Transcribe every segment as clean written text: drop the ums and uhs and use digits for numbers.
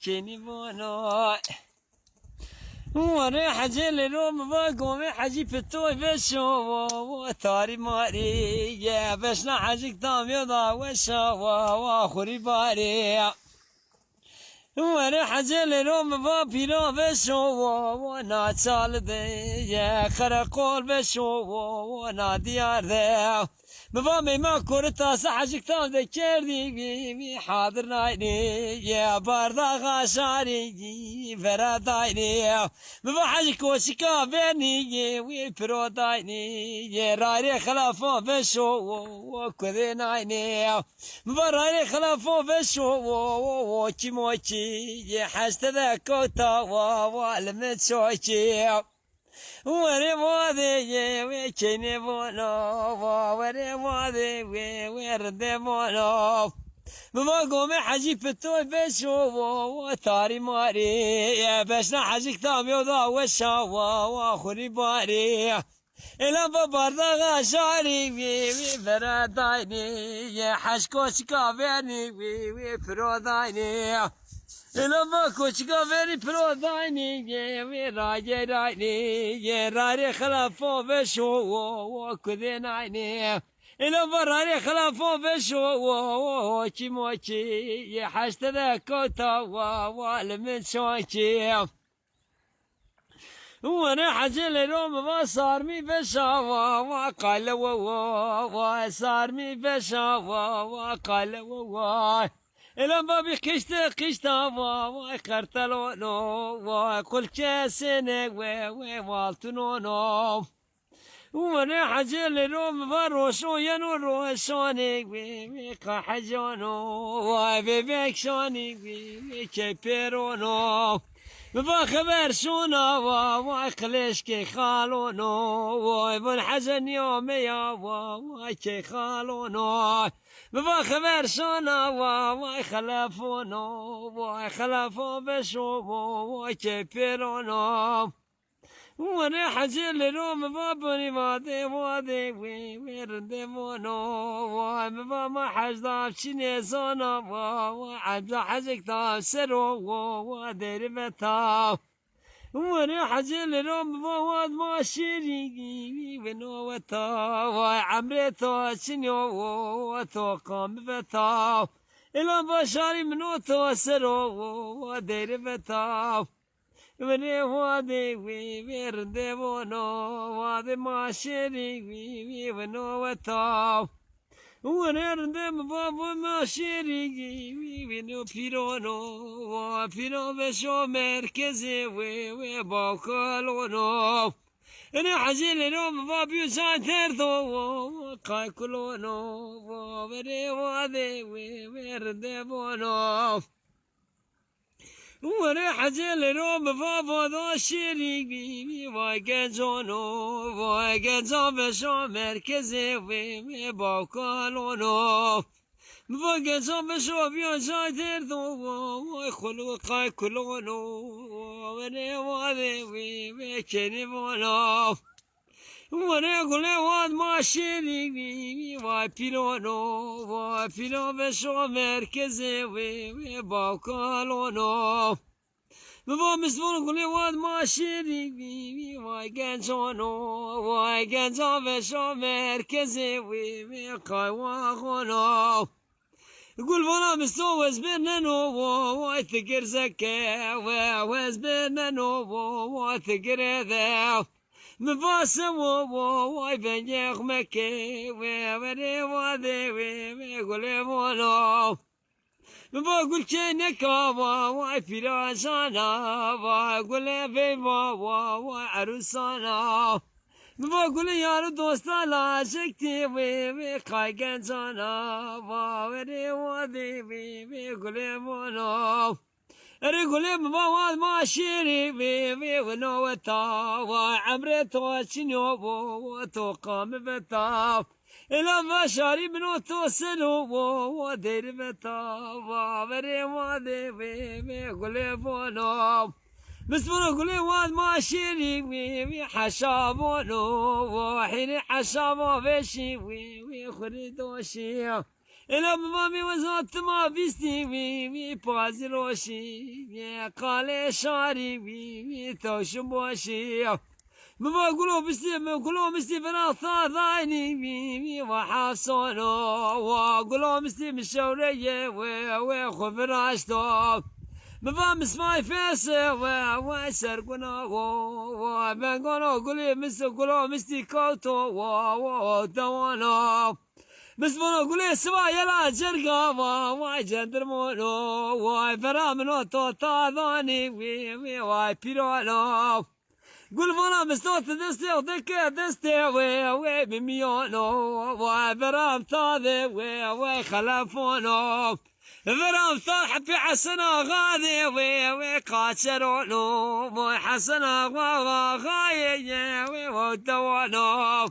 كيني بوناي وانا حجي لروم باقوم حجي فتوي بشو وثاري ماري يا بشنا حجيك دام يضا وشا واخوري باري وانا حجي لروم بابينا بشو وانا صالدي يا خرقول بشو وانا ديار ذا مبامي ما كورتا سحجك تام ذكرني حاضر نايني يا باردا غاشاري فرا دايني مبا حجك وشكا بيني ويبرو دايني يا راري خلافو بشو وكذي نايني مبا راري خلافو بشو وكي موكي يا حشت ذاكوتا والمت شوكي وري ماذي وكيني بونو وري ماذي ورد بونو مما قومي حجي فتوي بشو وثاري ماري يا بشنا حجي كتاب يوضا وشا واخوري باري إلا بباردا غاشاري فرا دايني يا حشكو شكابيني فرو دايني إلا ما كوشكا فيري برو دايني يا راجي رايني يا راري خلافو بشو وكذي نايني إلا ما راري خلافو بشو كي موكي يا حشت ذاكوتا والمن شوكي وانا حجي لروم ما صار مي بشا وقال وصار مي بشا وقال إلا بابي قشتا وقرتلونو وكل كاسنك والتنونو وانا حجي لروم فروشو ينو روشونك وقحجونو وبيبك شونك وكيبيرونو بابا خبر شونا وقليش كي خالونو وابن حزن يومي وكي خالونو بابا خبر شونا وخلافونو وخلافو بشو وكي بيرونو وانا حجي لروم بابني وادي ويرد مونو وما ما حجدا شني زونا وعبد حجك تاسرو ودير بتا وانا حجي لروم واد ما شيري ونوتا وعمرتو شنيو وتوقم بتا إلا بشاري منو تاسرو ودير بتا وني وادي ويرد بونو وادي ما شيري ونوتا ونرد بابو ما شيري ونو بيرونو وبيرو بشو مركزي وباكلونو انا حزين لهم بابيو ساتردو وقاكلونو وني وادي ويرد بونو وانا حزين لروم بابا ذا شيري واجزونو واجزا بشو مركزي وباكلونو واجزا بشو بيو ساتردو وخلوقا كلونو وانا وادي وكيني بونو وانا اقول واد ما شيري وبيلونو وبيلو بشو مركزي وباكلونو بابا مسلمون اقول واد ما شيري وجنزونو وجنزا بشو مركزي وباكلونو يقول فانا مستوز بيننا وثقر زكا ووز بيننا وثقر ذا مفاسا ويبن يغمكي ويبني وذي ويقول مولو بقول كينك وفراسانا ويقول بيبا وعروسانا بقول يا دوستا لا شكتي وقايقنسانا ويبني وذي ويقول مولو رجولي مواد ما شيري ونوتا وعمرتو شنو وتوقام بتا إلا ما شاري منو توسلو ودير بتا وبري وادي ويقولي بونو بسمو قولي واد ما شيري حشابونو وحين حشابو بشي ويخري دوشي الا بمامي وزات ما بيستي وي بازي روشي قال شاري وي توش بوشي بابا قولوا مستي بنا ثاني وي وحافصونو وقولوا مستي مشورية وخفراشتو بابا مسماي فيس وسرقنا وبنقولوا قولوا مستي كوتو ودوانا بس بنا قولي سوا يلا جرقا واي جندرمونو واي برامنو تو تاذاني واي بيرونو قول بنا مستوت دستي ودكي دستي وي بميونو واي برام تاذي وي خلفونو برام ثاح في حسنا غادي وي قاتشرونو وي حسنا غاية وي ودوانو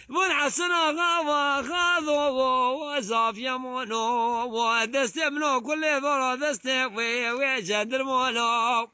من حسنا غاوى غاضو وزاف يمونو ودستي منو كل ذرا دستي وي جدر مونو